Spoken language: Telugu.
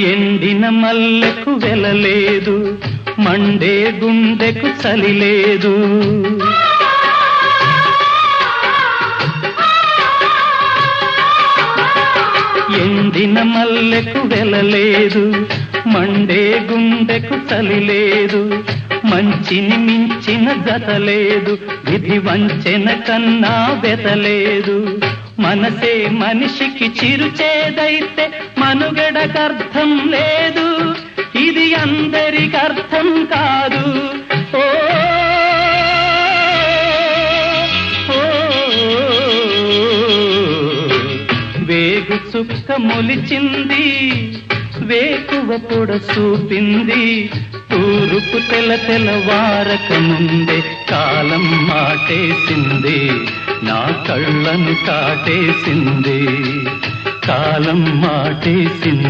ఎండిన మల్లెకు వెలలేదు, మండే గుండెకు చలి లేదు. ఎండిన మల్లెకు వెలలేదు, మండే గుండెకు చలి లేదు. మంచిని మించిన జత లేదు, విధి వంచెన కన్నా వెతలేదు. మనసే మనిషికి చిరుచేదైతే మనుగడకర్థం లేదు, ఇది అందరికి అర్థం కాదు. ఓ వేగు చుక్క మొలిచింది, వేకువ పొడ చూపింది. తూరుపు తెల్లవారక ముందే కాలం మాటేసింది, నా కళ్ళను కాటేసింది. కాలం మాటేసింది.